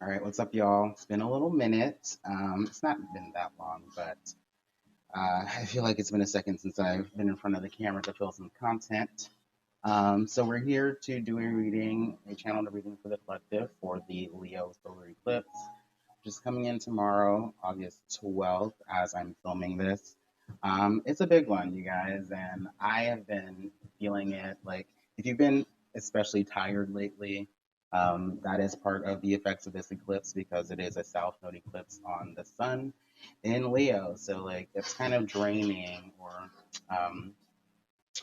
All right, what's up, y'all? It's been a little minute. It's not been that long, but I feel like it's been a second since I've been in front of the camera to fill some content. So we're here to do a reading, a channeled reading for the collective for the Leo solar eclipse, which is coming in tomorrow, August 12th, as I'm filming this. It's a big one, you guys, and I have been feeling it. Like, if you've been especially tired lately, that is part of the effects of this eclipse because it is a south node eclipse on the sun in Leo. So, like, it's kind of draining or um,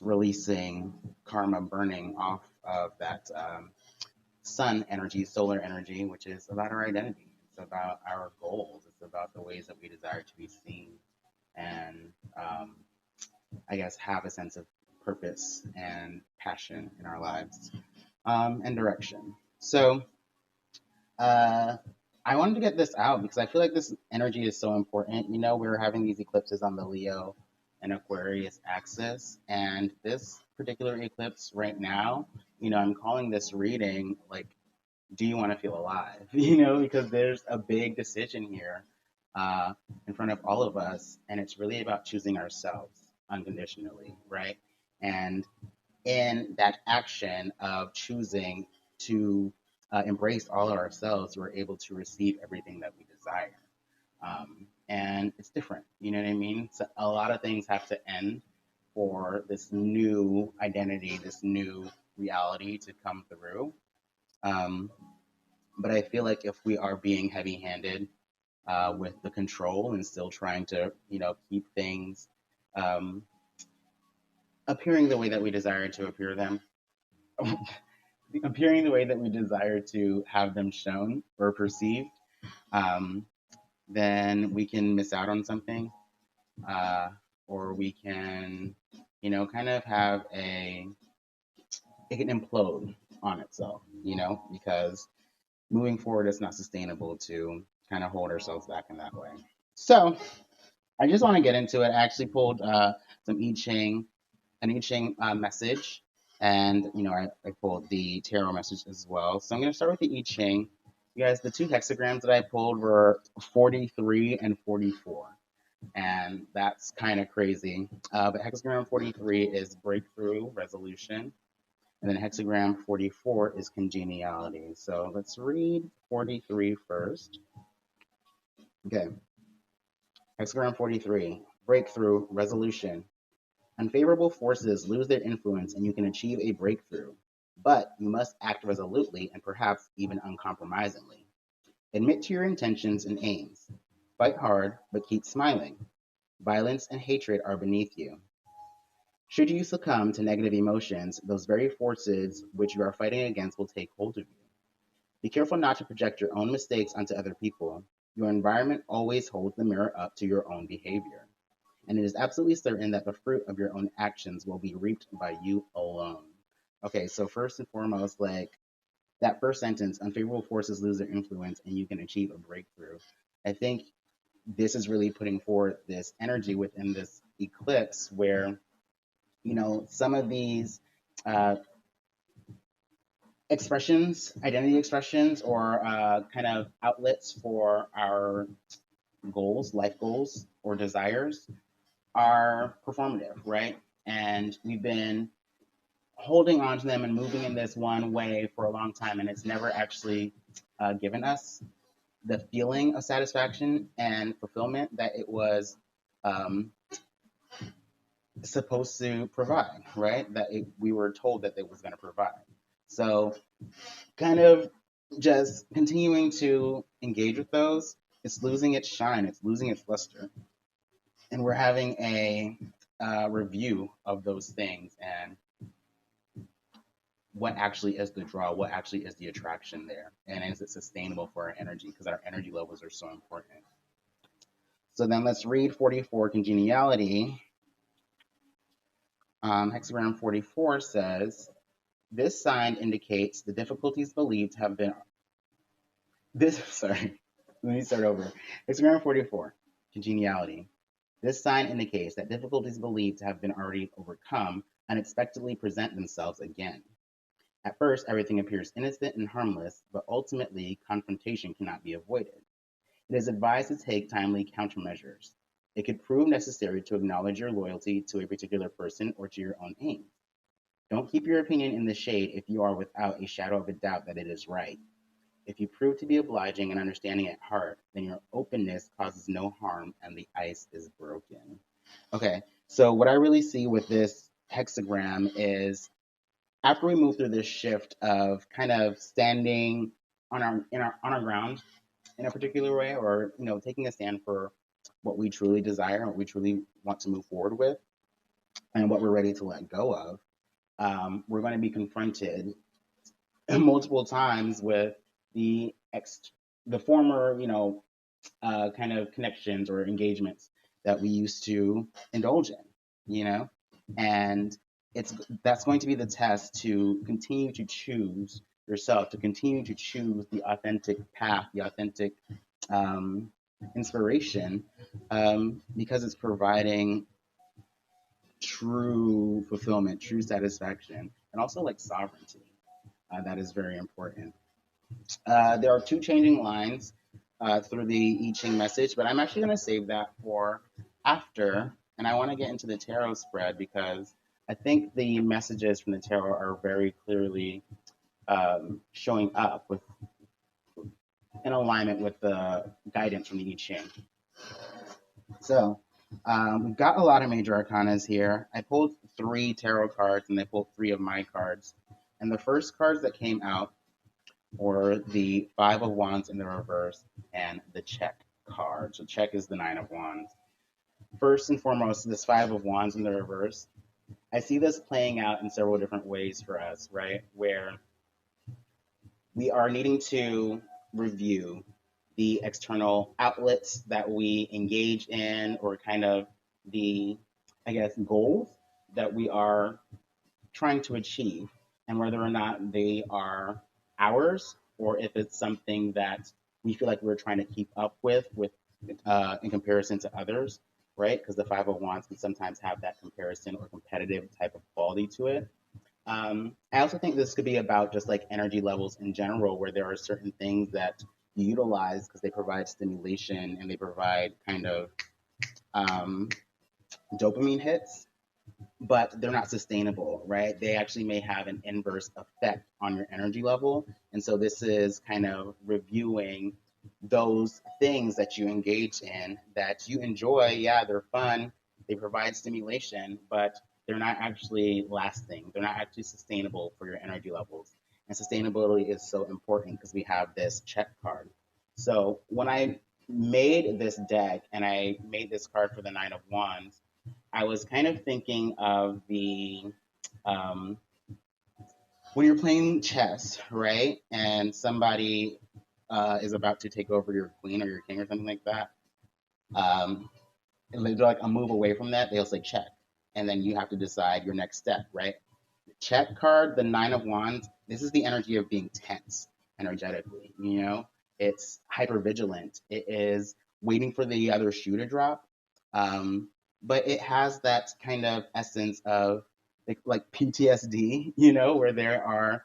releasing karma burning off of that sun energy, solar energy, which is about our identity. It's about our goals. It's about the ways that we desire to be seen and, I guess, have a sense of purpose and passion in our lives and direction. So, uh, I wanted to get this out because I feel like this energy is so important. You know, we're having these eclipses on the Leo and Aquarius axis, and this particular eclipse right now, I'm calling this reading like, do you want to feel alive? Because there's a big decision here uh, in front of all of us, and it's really about choosing ourselves unconditionally, right? And in that action of choosing to embrace all of ourselves, we're able to receive everything that we desire. And it's different, you know what I mean? So a lot of things have to end for this new identity, this new reality to come through. Um, but I feel like if we are being heavy handed with the control and still trying to, keep things um, appearing the way that we desire to appear them, appearing the way that we desire to have them shown or perceived, um, then we can miss out on something, uh, or we can, kind of have it can implode on itself, because moving forward, it's not sustainable to kind of hold ourselves back in that way. So I just want to get into it. I actually pulled some I Ching, an I Ching message, and I pulled the tarot message as well. So I'm going to start with the I Ching. You guys, the two hexagrams that I pulled were 43 and 44, and that's kind of crazy. But hexagram 43 is breakthrough, resolution, and then hexagram 44 is congeniality. So let's read 43 first. Okay, hexagram 43, breakthrough, resolution. Unfavorable forces lose their influence and you can achieve a breakthrough, but you must act resolutely and perhaps even uncompromisingly. Admit to your intentions and aims. Fight hard, but keep smiling. Violence and hatred are beneath you. Should you succumb to negative emotions, those very forces which you are fighting against will take hold of you. Be careful not to project your own mistakes onto other people. Your environment always holds the mirror up to your own behavior, and it is absolutely certain that the fruit of your own actions will be reaped by you alone. Okay, so first and foremost, like that first sentence, unfavorable forces lose their influence and you can achieve a breakthrough. I think this is really putting forth this energy within this eclipse where, some of these uh, expressions, identity expressions, or kind of outlets for our goals, life goals, or desires are performative, right? And we've been holding on to them and moving in this one way for a long time, and it's never actually given us the feeling of satisfaction and fulfillment that it was um, supposed to provide, right? We were told that it was going to provide. So, kind of just continuing to engage with those, it's losing its shine, it's losing its luster. And we're having a review of those things and what actually is the draw, what actually is the attraction there, and is it sustainable for our energy because our energy levels are so important. So then let's read 44 congeniality. Hexagram 44 says, this sign indicates the difficulties believed to have been this sorry, let me start over. Hexagram 44, congeniality. This sign indicates that difficulties believed to have been already overcome unexpectedly present themselves again. At first, everything appears innocent and harmless, but ultimately, confrontation cannot be avoided. It is advised to take timely countermeasures. It could prove necessary to acknowledge your loyalty to a particular person or to your own aims. Don't keep your opinion in the shade if you are without a shadow of a doubt that it is right. If you prove to be obliging and understanding at heart, then your openness causes no harm and the ice is broken. Okay, so what I really see with this hexagram is after we move through this shift of kind of standing on our ground in a particular way, or taking a stand for what we truly desire and what we truly want to move forward with, and what we're ready to let go of, we're going to be confronted multiple times with the the former, kind of connections or engagements that we used to indulge in, you know, and it's that's going to be the test to continue to choose yourself, to continue to choose the authentic path, the authentic um, inspiration, because it's providing true fulfillment, true satisfaction, and also like sovereignty. That is very important. There are two changing lines through the I Ching message, but I'm actually going to save that for after. And I want to get into the tarot spread because I think the messages from the tarot are very clearly showing up with in alignment with the guidance from the I Ching. So we've got a lot of major arcanas here. I pulled three tarot cards and I pulled three of my cards. And the first cards that came out were the Five of Wands in the reverse and the Check card. So Check is the Nine of Wands. First and foremost, this Five of Wands in the reverse, I see this playing out in several different ways for us, right? Where we are needing to review the external outlets that we engage in, or kind of the, I guess, goals that we are trying to achieve, and whether or not they are ours or if it's something that we feel like we're trying to keep up with in comparison to others, right? Because the Five of Wands can sometimes have that comparison or competitive type of quality to it. I also think this could be about just like energy levels in general, where there are certain things that you utilize because they provide stimulation and they provide kind of um, dopamine hits, but they're not sustainable, right? They actually may have an inverse effect on your energy level. And so this is kind of reviewing those things that you engage in that you enjoy. Yeah, they're fun, they provide stimulation, but they're not actually lasting. They're not actually sustainable for your energy levels. And sustainability is so important because we have this check card. So when I made this deck and I made this card for the Nine of Wands, I was kind of thinking of the um, when you're playing chess, right? And somebody is about to take over your queen or your king or something like that. Um, and they're like a move away from that, they'll say check. And then you have to decide your next step, right? Check card, the Nine of Wands, this is the energy of being tense energetically, It's hyper vigilant. It is waiting for the other shoe to drop. Um, but it has that kind of essence of like PTSD, where there are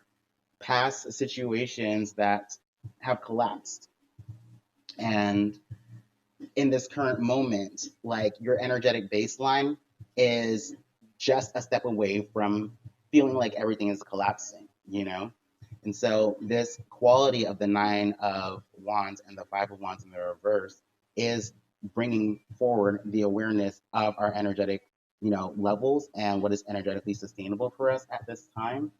past situations that have collapsed. And in this current moment, like your energetic baseline is just a step away from feeling like everything is collapsing. And so this quality of the Nine of Wands and the Five of Wands in the reverse is bringing forward the awareness of our energetic, levels and what is energetically sustainable for us at this time,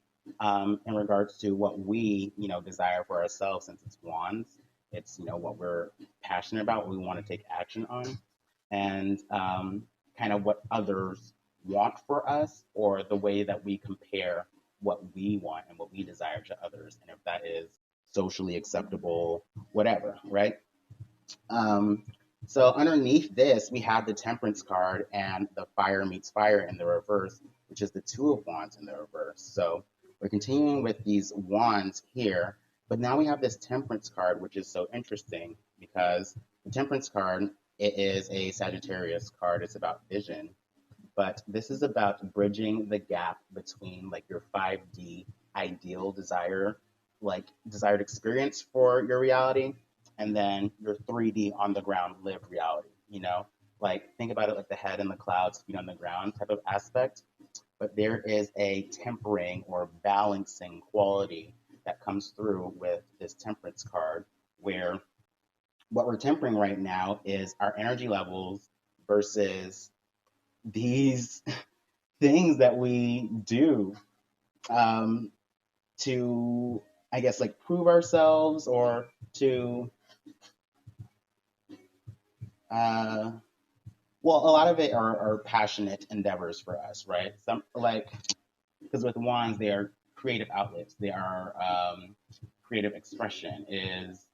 in regards to what we, desire for ourselves, since it's wands. It's, what we're passionate about, what we want to take action on, and kind of what others want for us, or the way that we compare what we want and what we desire to others, and if that is socially acceptable, whatever, right? Um, so underneath this, we have the Temperance card and the Fire meets Fire in the reverse, which is the Two of Wands in the reverse. So we're continuing with these wands here, but now we have this Temperance card, which is so interesting because the Temperance card, it is a Sagittarius card. It's about vision, but this is about bridging the gap between like your 5D ideal desired experience for your reality, and then your 3D on the ground lived reality. Like think about it like the head in the clouds, feet on the ground type of aspect. But there is a tempering or balancing quality that comes through with this temperance card, where what we're tempering right now is our energy levels versus these things that we do um, to, I guess, like prove ourselves or to, uh, well, a lot of it are passionate endeavors for us, right? Some like because with wands they are creative outlets. They are creative expression. Is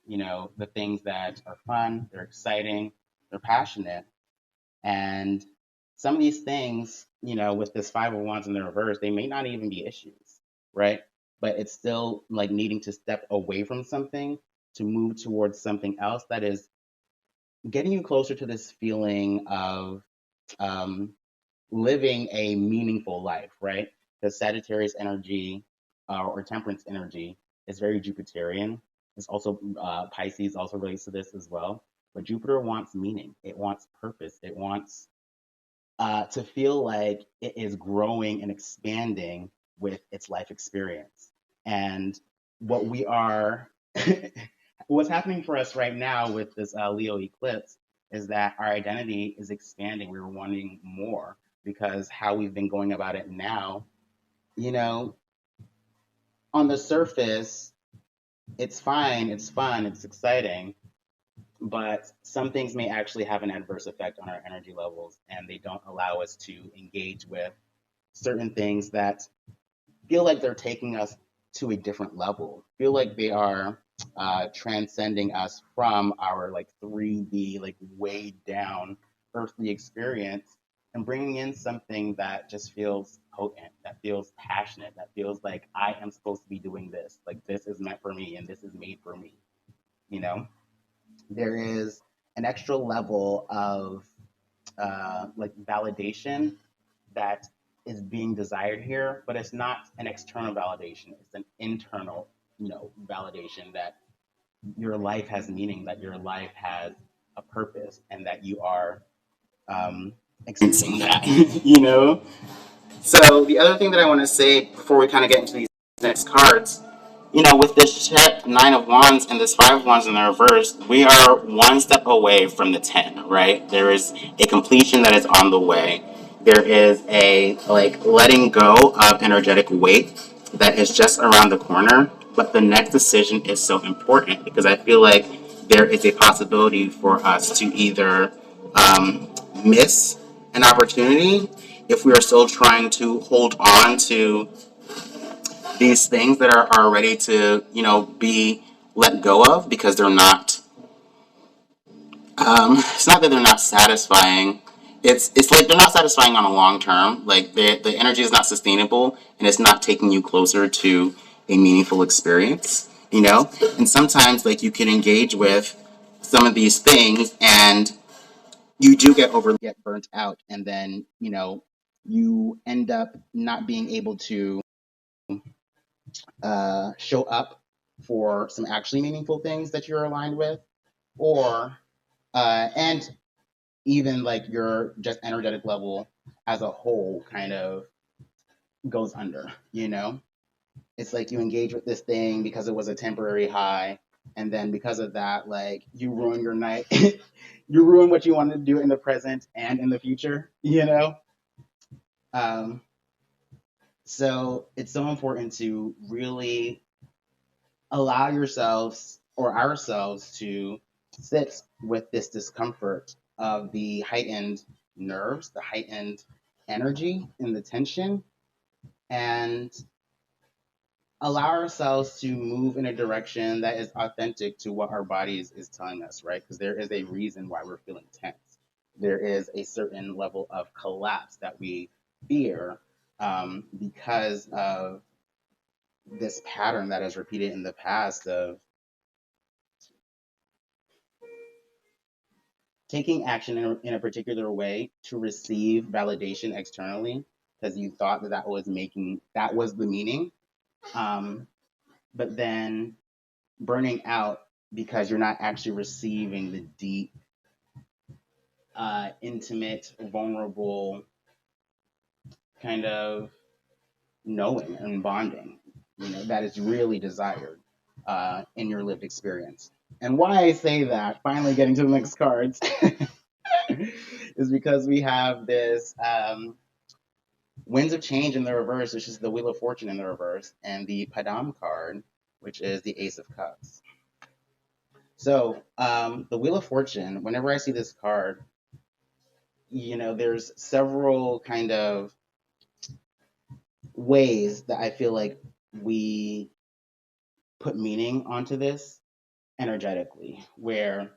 the things that are fun, they're exciting, they're passionate, and some of these things, with this five of wands in the reverse, they may not even be issues, right? But it's still like needing to step away from something to move towards something else that is getting you closer to this feeling of um, living a meaningful life, right? The Sagittarius energy or Temperance energy is very Jupiterian. It's also Pisces also relates to this as well. But Jupiter wants meaning. It wants purpose. It wants to feel like it is growing and expanding with its life experience. And what we are, what's happening for us right now with this Leo eclipse is that our identity is expanding. We're wanting more because how we've been going about it now, you know, on the surface, it's fine, it's fun, it's exciting, but some things may actually have an adverse effect on our energy levels and they don't allow us to engage with certain things that feel like they're taking us to a different level, feel like they are transcending us from our like 3D, like way down earthly experience and bringing in something that just feels potent, that feels passionate, that feels like I am supposed to be doing this. Like this is meant for me and this is made for me. You know, there is an extra level of like validation that is being desired here, but it's not an external validation. It's an internal, validation that your life has meaning, that your life has a purpose, and that you are experiencing that, So the other thing that I want to say before we kind of get into these next cards, with this check, Nine of Wands, and this Five of Wands in the reverse, we are one step away from the 10, right? There is a completion that is on the way. There is a, like, letting go of energetic weight that is just around the corner. But the next decision is so important because I feel like there is a possibility for us to either miss an opportunity if we are still trying to hold on to these things that are ready to, be let go of because they're not. It's not that they're not satisfying. It's like they're not satisfying on a long term. Like the energy is not sustainable and it's not taking you closer to a meaningful experience. And sometimes like you can engage with some of these things and you do get burnt out, and then you end up not being able to show up for some actually meaningful things that you're aligned with, or and even like your just energetic level as a whole kind of goes under. It's like you engage with this thing because it was a temporary high, and then because of that, like you ruin your night. You ruin what you wanted to do in the present and in the future. um, so it's so important to really allow yourselves or ourselves to sit with this discomfort of the heightened nerves, the heightened energy and the tension, and allow ourselves to move in a direction that is authentic to what our bodies is telling us, right? Because there is a reason why we're feeling tense. There is a certain level of collapse that we fear because of this pattern that is repeated in the past of taking action in a particular way to receive validation externally because you thought that was the meaning, um, but then burning out because you're not actually receiving the deep, intimate, vulnerable kind of knowing and bonding, that is really desired in your lived experience. And why I say that, finally getting to the next cards, is because we have this Winds of Change in the reverse, which is the Wheel of Fortune in the reverse, and the Padam card, which is the Ace of Cups. So the Wheel of Fortune, whenever I see this card, there's several kind of ways that I feel like we put meaning onto this energetically, where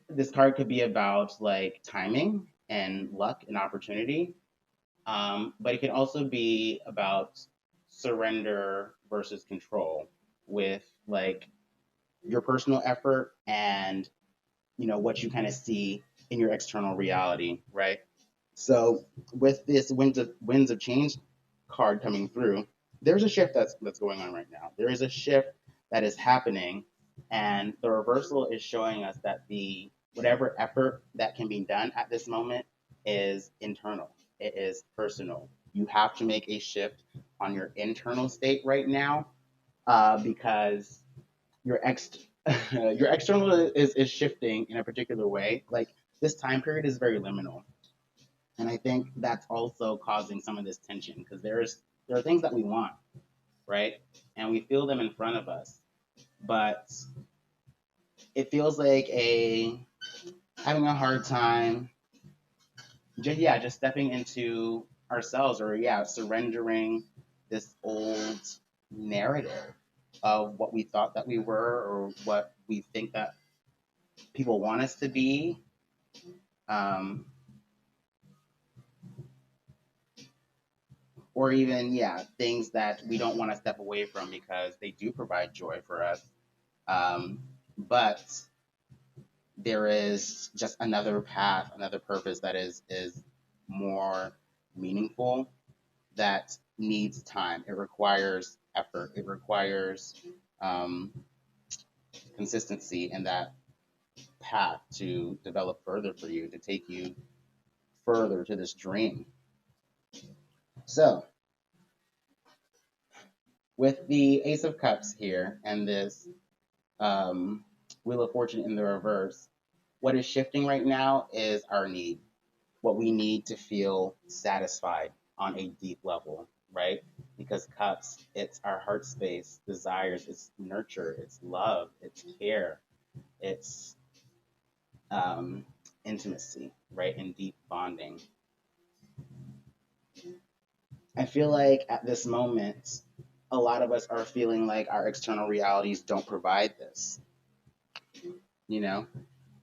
this card could be about like timing and luck and opportunity, but it can also be about surrender versus control with like your personal effort and what you kind of see in your external reality, right? So with this winds of change card coming through, there's a shift that's going on right now. There is a shift that is happening, and the reversal is showing us that the whatever effort that can be done at this moment is internal. It is personal. You have to make a shift on your internal state right now, because your ex your external is shifting in a particular way. Like this time period is very liminal, and I think that's also causing some of this tension because there are things that we want, right? And we feel them in front of us, but it feels like a having a hard time just stepping into ourselves, or surrendering this old narrative of what we thought that we were, or what we think that people want us to be. um, or even things that we don't want to step away from because they do provide joy for us. But there is just another path, another purpose that is more meaningful, that needs time. It requires effort. It requires um, consistency in that path to develop further for you, to take you further to this dream. So, with the Ace of Cups here and this um, Wheel of Fortune in the reverse, what is shifting right now is our need, what we need to feel satisfied on a deep level, right? Because cups, it's our heart space, desires, it's nurture, it's love, it's care, it's um, intimacy, right? And deep bonding. I feel like at this moment, a lot of us are feeling like our external realities don't provide this, you know?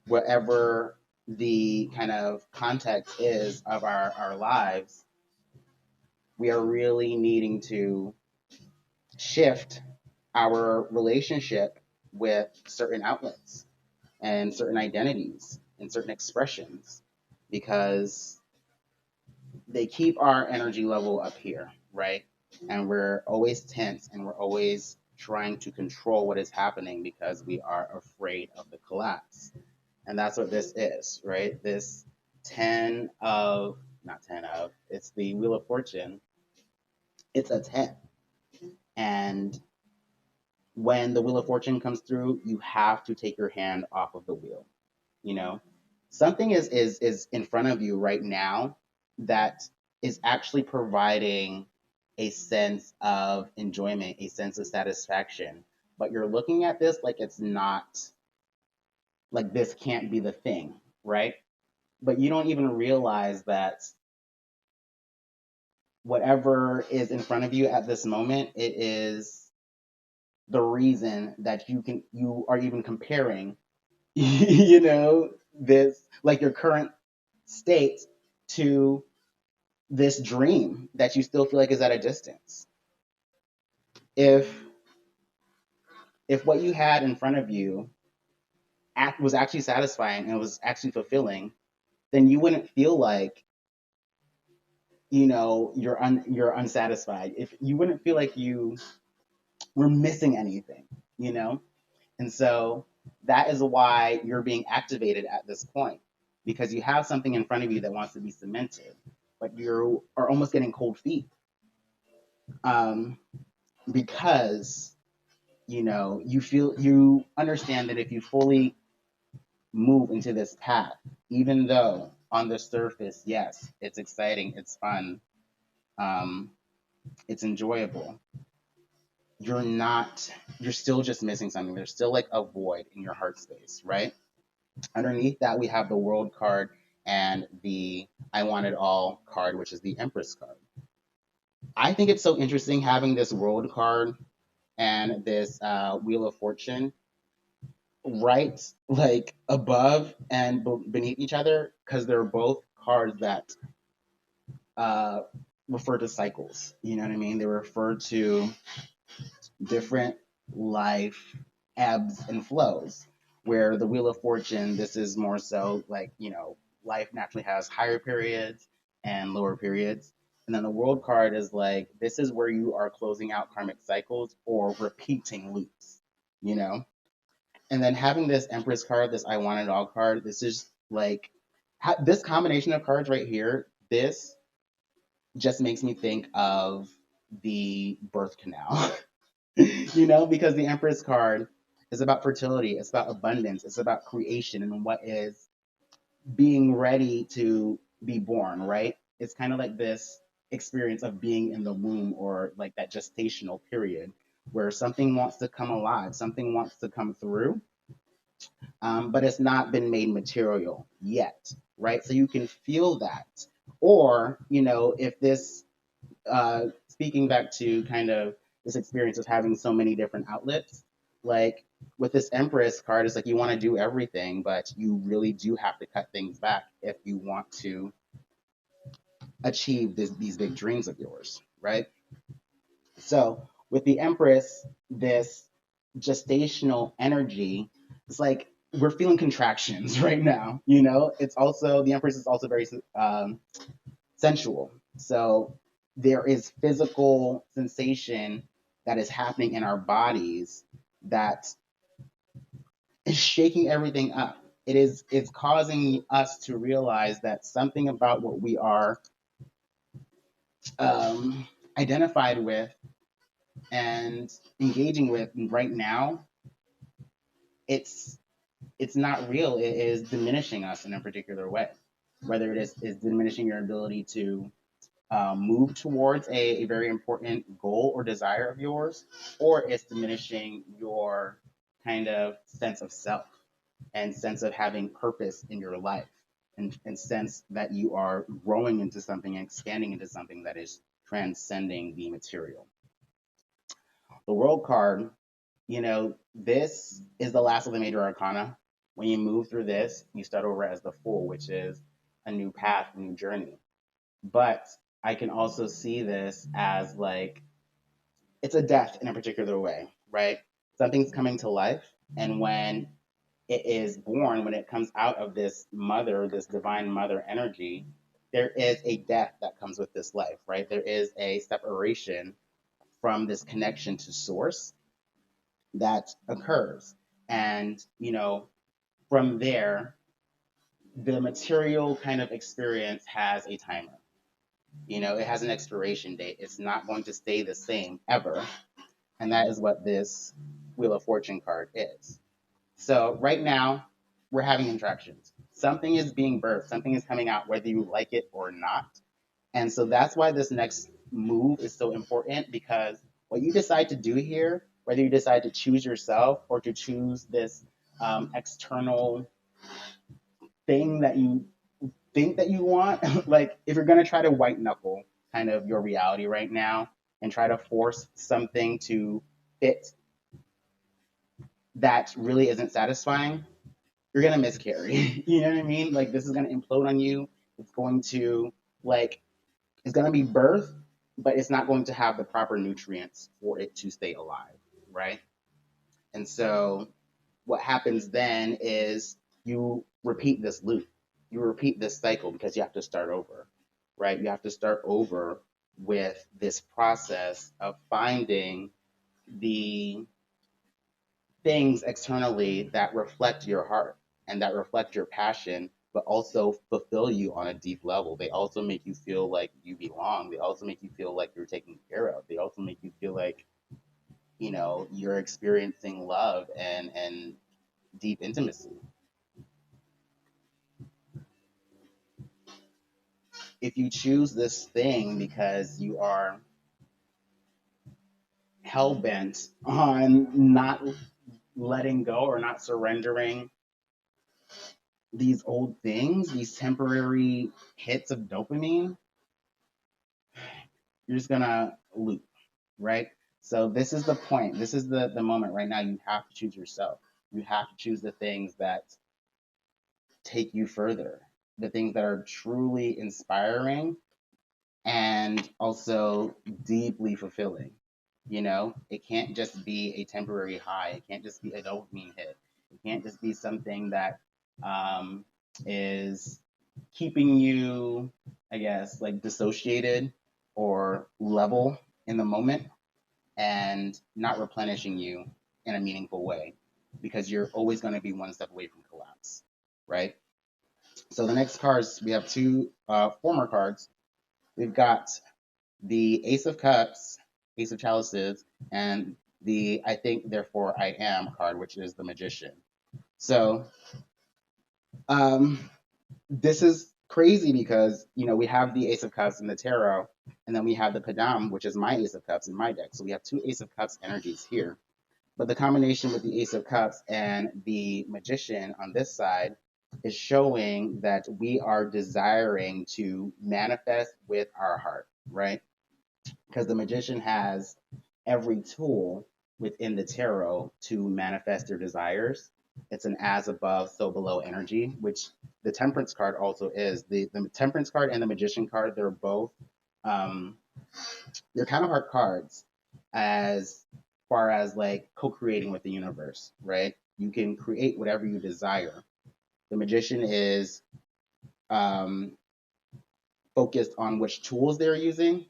Whatever the kind of context is of our lives, we are really needing to shift our relationship with certain outlets and certain identities and certain expressions, because they keep our energy level up here, right? And we're always tense and we're always trying to control what is happening because we are afraid of the collapse. And that's what this is, right? This 10 of, not 10 of, it's the Wheel of Fortune. It's a 10. And when the Wheel of Fortune comes through, you have to take your hand off of the wheel. You know, something is in front of you right now that is actually providing a sense of enjoyment, a sense of satisfaction. But you're looking at this like it's not, like this can't be the thing, right? But you don't even realize that whatever is in front of you at this moment, it is the reason that you are even comparing this, like your current state, to this dream that you still feel like is at a distance. If if what you had in front of you was actually satisfying and was actually fulfilling, then you wouldn't feel like you're unsatisfied, if you wouldn't feel like you were missing anything, you know? And so that is why you're being activated at this point, because you have something in front of you that wants to be cemented, but you are almost getting cold feet, um, because you understand that if you fully move into this path, even though on the surface, yes, it's exciting, it's fun, um, it's enjoyable, you're still just missing something. There's still like a void in your heart space, right? Underneath that, we have the World card and the I Want It All card, which is the Empress card. I think it's so interesting having this World card and this Wheel of Fortune right like above and beneath each other, because they're both cards that uh, refer to cycles. You know what I mean? They refer to different life ebbs and flows. Where the Wheel of Fortune, this is more so like, life naturally has higher periods and lower periods. And then the World card is like, this is where you are closing out karmic cycles or repeating loops, you know? And then having this Empress card, this I Want It All card, this is like, this combination of cards right here, this just makes me think of the birth canal. Because the Empress card is about fertility, it's about abundance, it's about creation and what is being ready to be born, right? It's kind of like this experience of being in the womb, or like that gestational period where something wants to come alive, something wants to come through, but it's not been made material yet, right? So you can feel that. Or, if this speaking back to kind of this experience of having so many different outlets, like with this Empress card, it's like you want to do everything, but you really do have to cut things back if you want to achieve these big dreams of yours, right? So with the Empress, this gestational energy, it's like we're feeling contractions right now. It's also the Empress is also very sensual. So there is physical sensation that is happening in our bodies that is shaking everything up. It's causing us to realize that something about what we are um, identified with and engaging with right now, it's it's not real. It is diminishing us in a particular way. Whether is diminishing your ability to move towards a very important goal or desire of yours, or it's diminishing your kind of sense of self and sense of having purpose in your life, and sense that you are growing into something and expanding into something that is transcending the material. The World card, this is the last of the major arcana. When you move through this, you start over as the Fool, which is a new path, a new journey. But I can also see this as like it's a death in a particular way, right? Something's coming to life, and when it is born, when it comes out of this mother, this divine mother energy, there is a death that comes with this life, right? There is a separation from this connection to source that occurs. And, from there, the material kind of experience has a timer. It has an expiration date. It's not going to stay the same ever. And that is what this Wheel of Fortune card is. So right now, we're having contractions. Something is being birthed, something is coming out, whether you like it or not. And so that's why this next move is so important, because what you decide to do here, whether you decide to choose yourself or to choose this external thing that you think that you want, like if you're going to try to white knuckle kind of your reality right now and try to force something to fit that really isn't satisfying, you're going to miscarry. You know what I mean? Like this is going to implode on you. It's going to like it's going to be birth, but it's not going to have the proper nutrients for it to stay alive, right? And so what happens then is you repeat this loop. You repeat this cycle because you have to start over. right? You have to start over with this process of finding the things externally that reflect your heart and that reflect your passion, but also fulfill you on a deep level. They also make you feel like you belong. They also make you feel like you're taken care of. They also make you feel like, you're experiencing love and deep intimacy. If you choose this thing because you are hell bent on not letting go or not surrendering these old things, these temporary hits of dopamine, you're just gonna loop, right? So this is the point. This is the moment right now. You have to choose yourself. You have to choose the things that take you further, the things that are truly inspiring and also deeply fulfilling. It can't just be a temporary high. It can't just be a dopamine hit. It can't just be something that um, is keeping you, I guess, like dissociated or level in the moment and not replenishing you in a meaningful way because you're always going to be one step away from collapse, right? So the next cards, we have two former cards. We've got the Ace of Cups, Ace of Chalices, and the I think, therefore I am card, which is the Magician. So um, this is crazy because, we have the Ace of Cups in the tarot, and then we have the Padam, which is my Ace of Cups in my deck. So we have two Ace of Cups energies here. But the combination with the Ace of Cups and the Magician on this side is showing that we are desiring to manifest with our heart, right? Because the Magician has every tool within the tarot to manifest their desires. It's an as above, so below energy, which the Temperance card also is. The Temperance card and the Magician card, um, they're kind of hard cards as far as like co-creating with the universe, right? You can create whatever you desire. The Magician is um, focused on which tools they're using,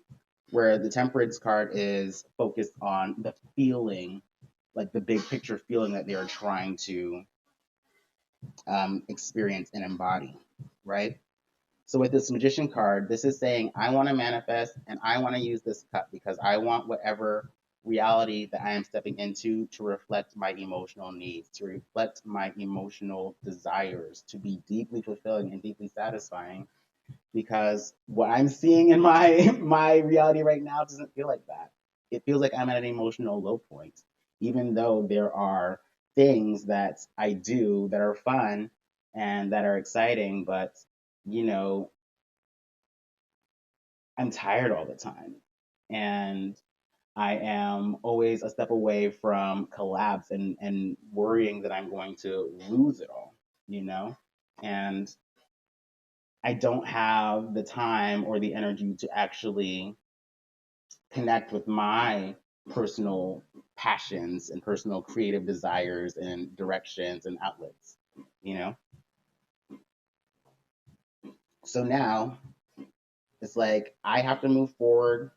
where the Temperance card is focused on the feeling, like the big picture feeling that they are trying to experience and embody, right? So with this Magician card, this is saying, I want to manifest and I want to use this cup because I want whatever reality that I am stepping into to reflect my emotional needs, to reflect my emotional desires, to be deeply fulfilling and deeply satisfying. Because what I'm seeing in my my reality right now doesn't feel like that. It feels like I'm at an emotional low point, even though there are things that I do that are fun and that are exciting, but you know, I'm tired all the time. And I am always a step away from collapse and worrying that I'm going to lose it all, you know? And I don't have the time or the energy to actually connect with my personal passions and personal creative desires and directions and outlets, you know? So now it's like I have to move forward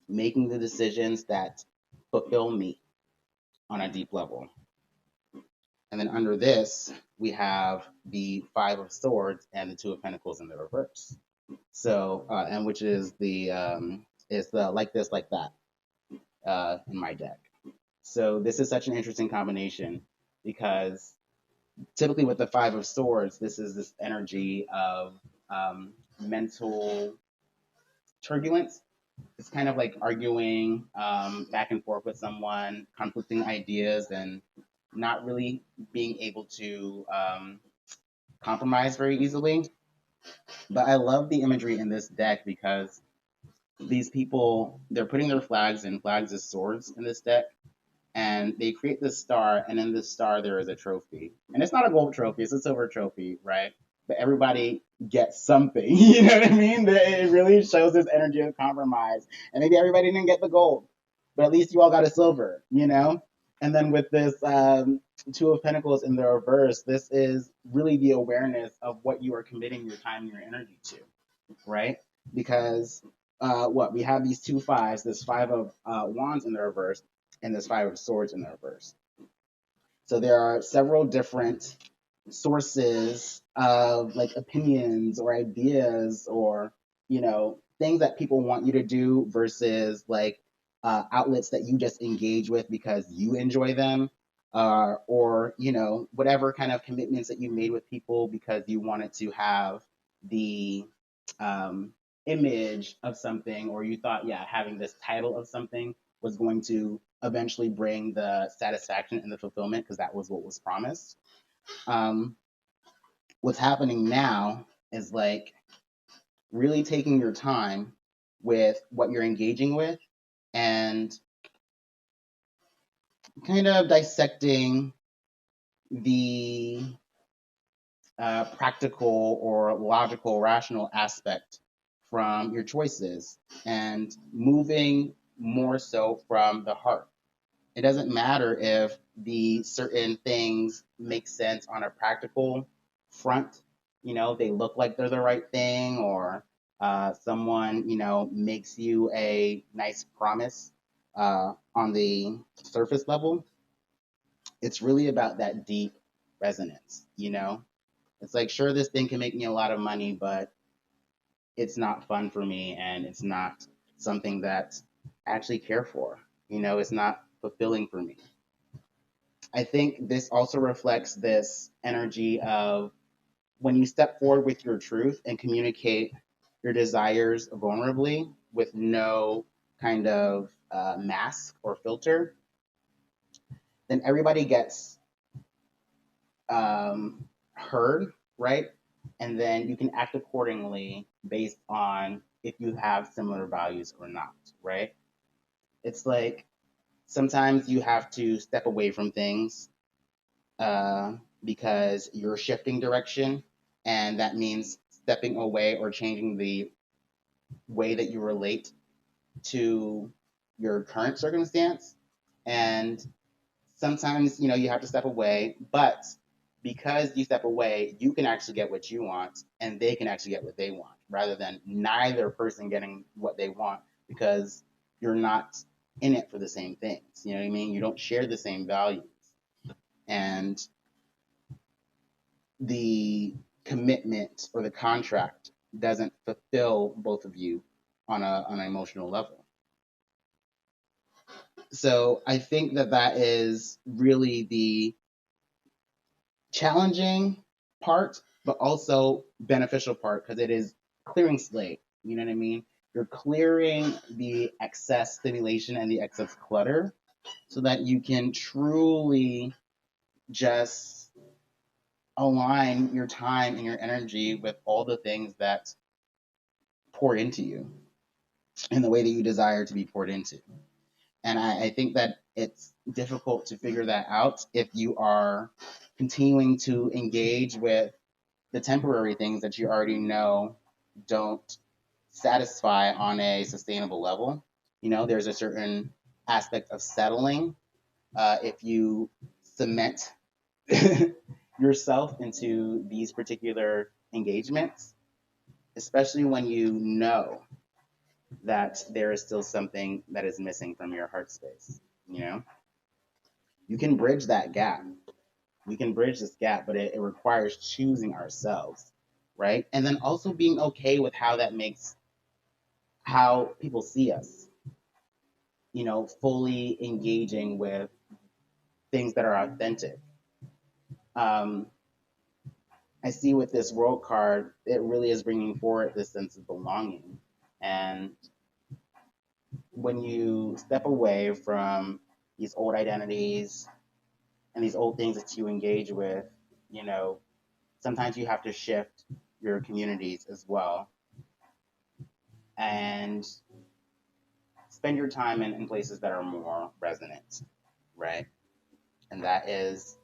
making the decisions that fulfill me on a deep level. And then under this, we have the Five of Swords and the Two of Pentacles in the reverse. So, and which is the like this, like that in my deck. So this is such an interesting combination because typically with the Five of Swords, this is this energy of mental turbulence. It's kind of like arguing back and forth with someone, conflicting ideas, and not really being able to compromise very easily. But I love the imagery in this deck because these people, they're putting their flags in, flags as swords in this deck, and they create this star, and in this star there is a trophy. And it's not a gold trophy, it's a silver trophy, right? But everybody gets something. You know what I mean? It really shows this energy of compromise. And maybe everybody didn't get the gold, but at least you all got a silver, you know? And then with this Two of Pentacles in the reverse, this is really the awareness of what you are committing your time and your energy to. right? Because what we have these two fives, this five of wands in the reverse, and this five of swords in the reverse. So there are several different sources of like opinions or ideas or things that people want you to do versus like outlets that you just engage with because you enjoy them, or whatever kind of commitments that you made with people because you wanted to have the um, image of something, or you thought, yeah, having this title of something was going to eventually bring the satisfaction and the fulfillment because that was what was promised. Um, what's happening now is like really taking your time with what you're engaging with and kind of dissecting the practical or logical, rational aspect from your choices and moving more so from the heart. It doesn't matter if the certain things make sense on a practical front, they look like they're the right thing, or someone, makes you a nice promise on the surface level. It's really about that deep resonance. It's like, sure, this thing can make me a lot of money, but it's not fun for me and it's not something that I actually care for. It's not fulfilling for me. I think this also reflects this energy of when you step forward with your truth and communicate your desires vulnerably with no kind of mask or filter, then everybody gets heard, right? And then you can act accordingly based on if you have similar values or not, right? It's like sometimes you have to step away from things uh, because you're shifting direction, and that means stepping away or changing the way that you relate to your current circumstance. And sometimes, you have to step away, but because you step away, you can actually get what you want, and they can actually get what they want, rather than neither person getting what they want because you're not in it for the same things. You know what I mean? You don't share the same values. And the commitment or the contract doesn't fulfill both of you on an emotional level. So I think that that is really the challenging part, but also beneficial part because it is clearing slate. You know what I mean? You're clearing the excess stimulation and the excess clutter so that you can truly just align your time and your energy with all the things that pour into you in the way that you desire to be poured into. And I think that it's difficult to figure that out if you are continuing to engage with the temporary things that you already know don't satisfy on a sustainable level. There's a certain aspect of settling if you cement yourself into these particular engagements, especially when you know that there is still something that is missing from your heart space. You know, you can bridge that gap. We can bridge this gap, but it requires choosing ourselves, right? And then also being okay with how that makes how people see us, fully engaging with things that are authentic. Um, I see with this world card, it really is bringing forward this sense of belonging. And when you step away from these old identities and these old things that you engage with, you know, sometimes you have to shift your communities as well and spend your time in places that are more resonant, right? And that is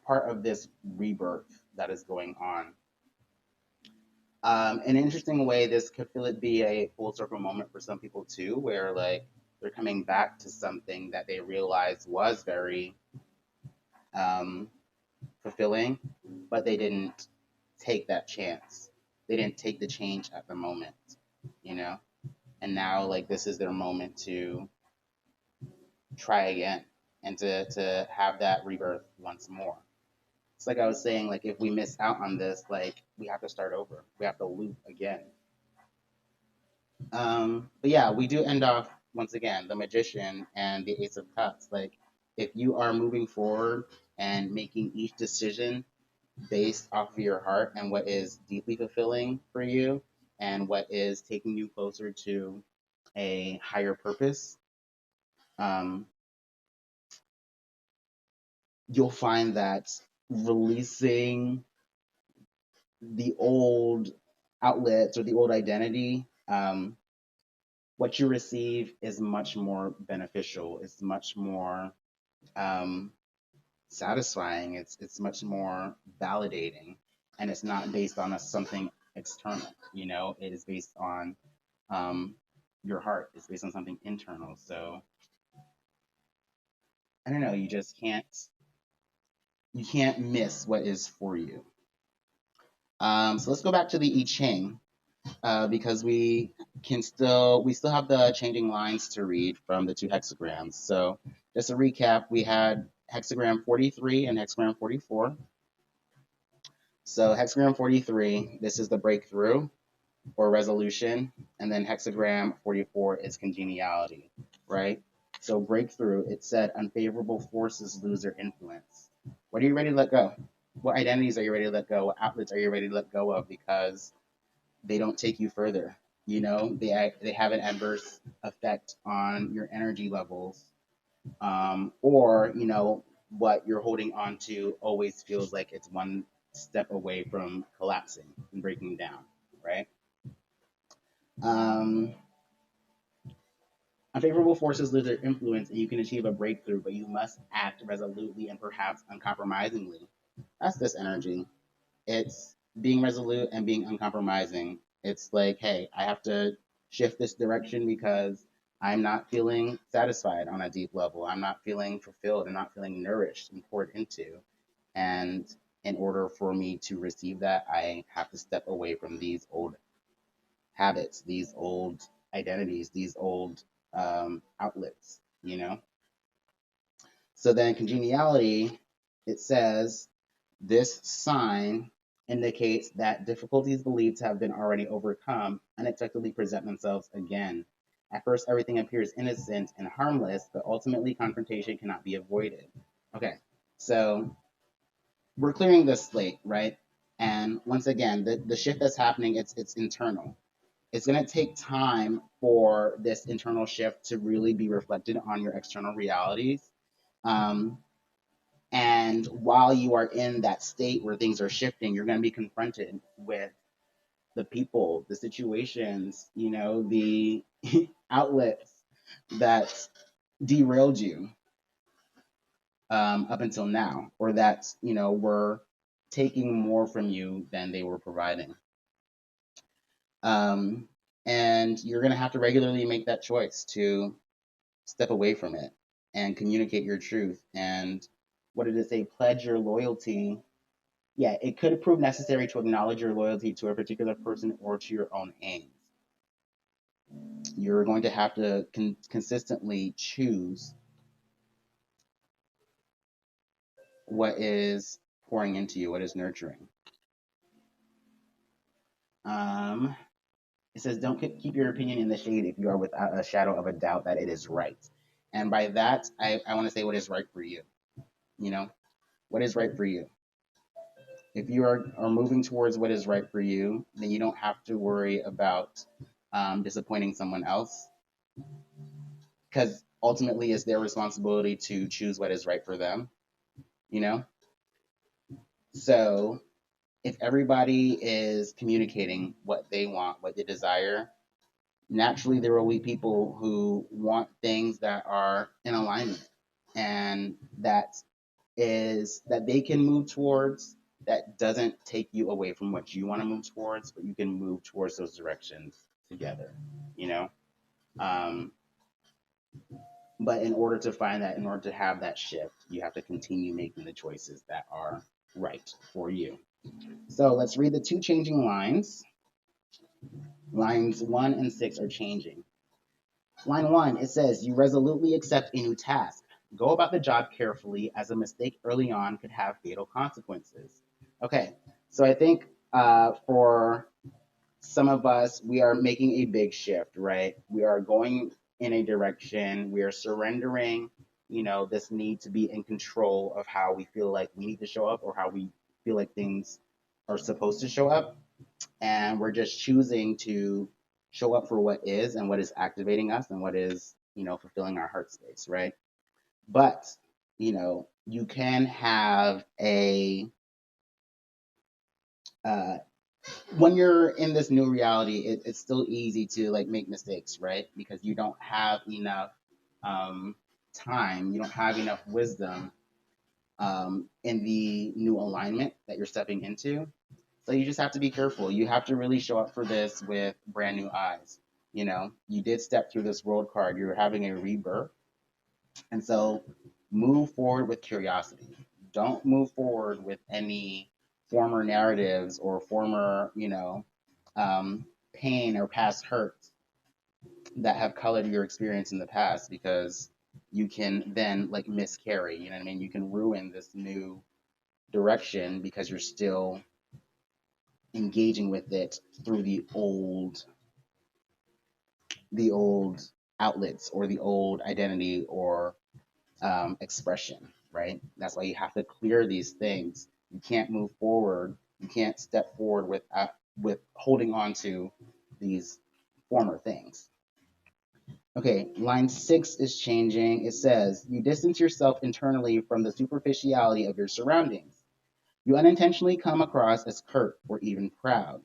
part of this rebirth that is going on. In an interesting way, this could feel it be a full circle moment for some people too, where like they're coming back to something that they realized was very um, fulfilling, but they didn't take that chance. they didn't take the change at the moment, you know? And now, like, this is their moment to try again and to have that rebirth once more. It's like I was saying, like, if we miss out on this, like, we have to start over. We have to loop again. But yeah, we do end off once again the Magician and the Ace of Cups. Like, if you are moving forward and making each decision based off of your heart and what is deeply fulfilling for you and what is taking you closer to a higher purpose, um, you'll find that releasing the old outlets or the old identity, what you receive is much more beneficial. It's much more um, satisfying. It's much more validating, and it's not based on something external. You know, it is based on um, your heart. It's based on something internal. So I don't know. You can't miss what is for you. So let's go back to the I Ching because we still have the changing lines to read from the two hexagrams. So just to recap, we had hexagram 43 and hexagram 44. So hexagram 43, this is the breakthrough or resolution, and then hexagram 44 is congeniality, right? So breakthrough, it said unfavorable forces lose their influence. What are you ready to let go? What identities are you ready to let go? What outlets are you ready to let go of because they don't take you further? You know, they have an adverse effect on your energy levels, or what you're holding on to always feels like it's one step away from collapsing and breaking down, right? Um, Unfavorable forces lose their influence, and you can achieve a breakthrough, but you must act resolutely and perhaps uncompromisingly. That's this energy. It's being resolute and being uncompromising. It's like, hey, I have to shift this direction because I'm not feeling satisfied on a deep level. I'm not feeling fulfilled. I'm not feeling nourished and poured into. And in order for me to receive that, I have to step away from these old habits, these old identities, these old outlets. So then congeniality, it says this sign indicates that difficulties believed to have been already overcome unexpectedly present themselves again. At first, everything appears innocent and harmless, but ultimately confrontation cannot be avoided. Okay, so we're clearing this slate, right? And once again, the shift that's happening, it's internal. It's going to take time for this internal shift to really be reflected on your external realities. Um, and while you are in that state where things are shifting, you're going to be confronted with the people, the situations, the outlets that derailed you up until now, or that, were taking more from you than they were providing. Um, and you're going to have to regularly make that choice to step away from it and communicate your truth. And what did it say? Pledge your loyalty. Yeah, it could prove necessary to acknowledge your loyalty to a particular person or to your own aims. You're going to have to consistently choose what is pouring into you, what is nurturing. Um, it says, don't keep your opinion in the shade if you are without a shadow of a doubt that it is right. And by that, I want to say what is right for you. What is right for you? If you are moving towards what is right for you, then you don't have to worry about disappointing someone else because ultimately it's their responsibility to choose what is right for them, you know? So if everybody is communicating what they want, what they desire, naturally there will be people who want things that are in alignment and that they can move towards that doesn't take you away from what you want to move towards, but you can move towards those directions together, you know? Um, but in order to find that, in order to have that shift, you have to continue making the choices that are right for you. So let's read the two changing lines. Lines 1 and 6 are changing. Line 1, it says, you resolutely accept a new task. Go about the job carefully, as a mistake early on could have fatal consequences. Okay, so I think for some of us, we are making a big shift, right? We are going in a direction, we are surrendering, this need to be in control of how we feel like we need to show up or how we feel like things are supposed to show up. And we're just choosing to show up for what is and what is activating us and what is, fulfilling our heart space, right? But, you can have uh, when you're in this new reality, it's still easy to like make mistakes, right? Because you don't have enough um, time, you don't have enough wisdom in the new alignment that you're stepping into. So you just have to be careful. You have to really show up for this with brand new eyes. You did step through this world card. You're having a rebirth. And so move forward with curiosity. Don't move forward with any former narratives or former, pain or past hurts that have colored your experience in the past, because you can then like miscarry, you know what I mean? You can ruin this new direction because you're still engaging with it through the old outlets or the old identity or expression, right? That's why you have to clear these things. You can't move forward. You can't step forward with holding on to these former things. Okay, line 6 is changing. It says, you distance yourself internally from the superficiality of your surroundings. You unintentionally come across as curt or even proud.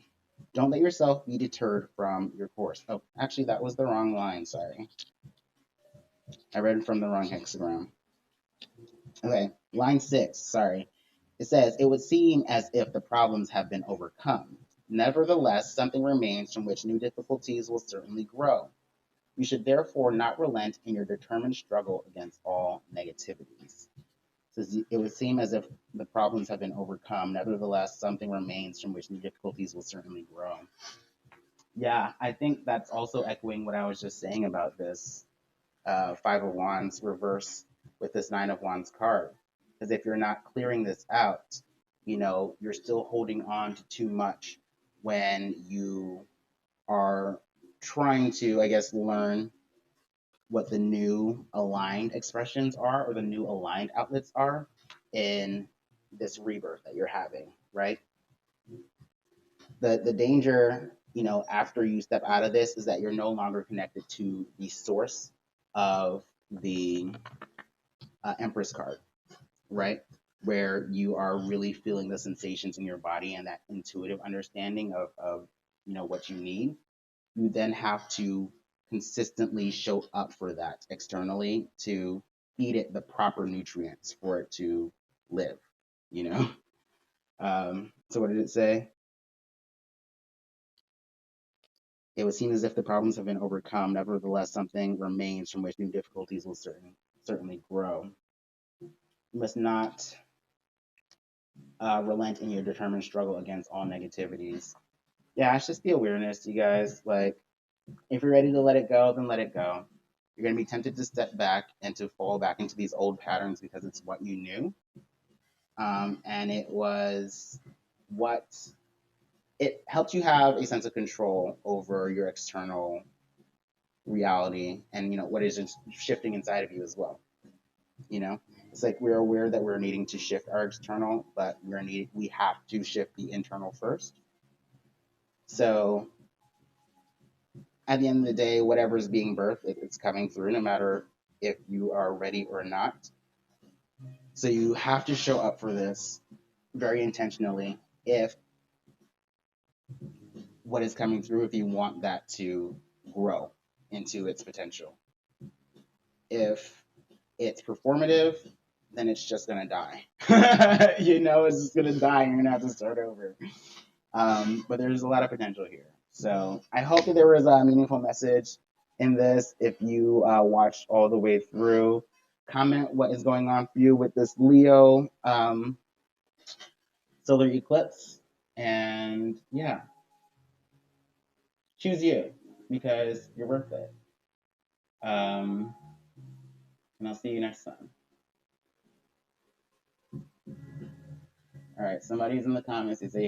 Don't let yourself be deterred from your course. Oh, actually, that was the wrong line. Sorry. I read from the wrong hexagram. Okay, line 6. Sorry. It says, it would seem as if the problems have been overcome. Nevertheless, something remains from which new difficulties will certainly grow. You should therefore not relent in your determined struggle against all negativities. It says, it would seem as if the problems have been overcome. Nevertheless, something remains from which new difficulties will certainly grow. Yeah, I think that's also echoing what I was just saying about this Five of Wands reverse with this Nine of Wands card. Because if you're not clearing this out, you're still holding on to too much when you are trying to, I guess, learn what the new aligned expressions are or the new aligned outlets are in this rebirth that you're having, right? The danger, after you step out of this is that you're no longer connected to the source of the Empress card, right? Where you are really feeling the sensations in your body and that intuitive understanding of what you need. You then have to consistently show up for that externally to feed it the proper nutrients for it to live, you know? So what did it say? It would seem as if the problems have been overcome. Nevertheless, something remains from which new difficulties will certainly grow. You must not relent in your determined struggle against all negativities. Yeah, it's just the awareness, you guys. Like, if you're ready to let it go, then let it go. You're going to be tempted to step back and to fall back into these old patterns because it's what you knew. And it was what it helped you have a sense of control over your external reality and what is just shifting inside of you as well. It's like we're aware that we're needing to shift our external, but we have to shift the internal first. So at the end of the day, whatever is being birthed, it's coming through no matter if you are ready or not. So you have to show up for this very intentionally if what is coming through, if you want that to grow into its potential. If it's performative, then it's just going to die. It's just going to die and you're going to have to start over. But there's a lot of potential here. So I hope that there was a meaningful message in this. If you watched all the way through, comment what is going on for you with this Leo solar eclipse. And yeah, choose you because you're worth it. And I'll see you next time. All right, somebody's in the comments. They say,